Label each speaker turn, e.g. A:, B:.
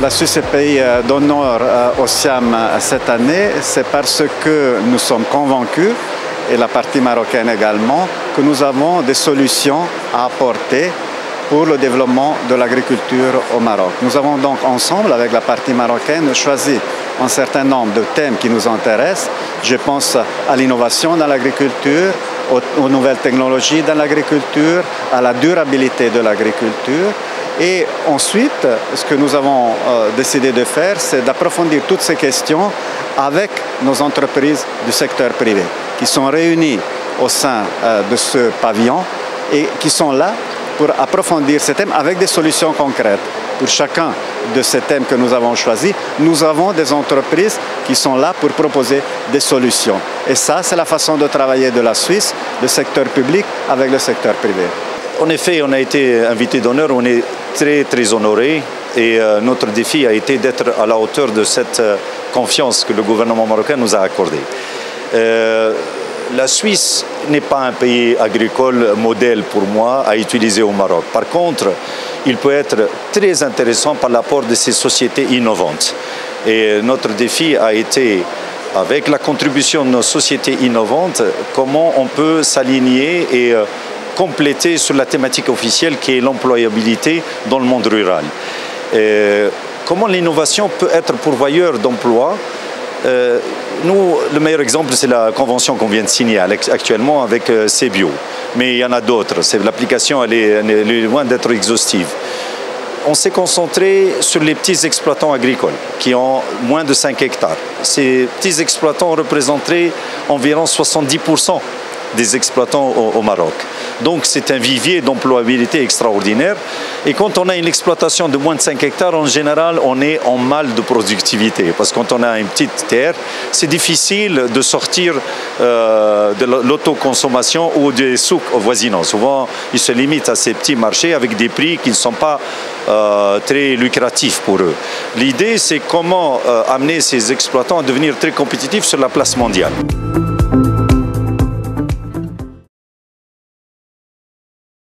A: la Suisse est pays d'honneur au SIAM cette année, c'est parce que nous sommes convaincus, et la partie marocaine également, que nous avons des solutions à apporter pour le développement de l'agriculture au Maroc. Nous avons donc ensemble, avec la partie marocaine, choisi un certain nombre de thèmes qui nous intéressent. Je pense à l'innovation dans l'agriculture, aux nouvelles technologies dans l'agriculture, à la durabilité de l'agriculture. Et ensuite, ce que nous avons décidé de faire, c'est d'approfondir toutes ces questions avec nos entreprises du secteur privé, qui sont réunies au sein de ce pavillon et qui sont là pour approfondir ces thèmes avec des solutions concrètes. Pour chacun de ces thèmes que nous avons choisis, nous avons des entreprises qui sont là pour proposer des solutions. Et ça, c'est la façon de travailler de la Suisse, le secteur public avec le secteur privé.
B: En effet, on a été invité d'honneur, on est très honorés et notre défi a été d'être à la hauteur de cette confiance que le gouvernement marocain nous a accordée. La Suisse n'est pas un pays agricole modèle pour moi à utiliser au Maroc. Par contre, il peut être très intéressant par l'apport de ces sociétés innovantes. Et notre défi a été, avec la contribution de nos sociétés innovantes, comment on peut s'aligner et compléter sur la thématique officielle qui est l'employabilité dans le monde rural. Comment l'innovation peut être pourvoyeur d'emplois. Nous, le meilleur exemple, c'est la convention qu'on vient de signer actuellement avec CBio. Mais il y en a d'autres. L'application, elle est loin d'être exhaustive. On s'est concentré sur les petits exploitants agricoles qui ont moins de 5 hectares. Ces petits exploitants représenteraient environ 70% des exploitants au Maroc. Donc c'est un vivier d'employabilité extraordinaire. Et quand on a une exploitation de moins de 5 hectares, en général, on est en mal de productivité. Parce que quand on a une petite terre, c'est difficile de sortir de l'autoconsommation ou des souks voisinants. Souvent, ils se limitent à ces petits marchés avec des prix qui ne sont pas très lucratifs pour eux. L'idée, c'est comment amener ces exploitants à devenir très compétitifs sur la place mondiale.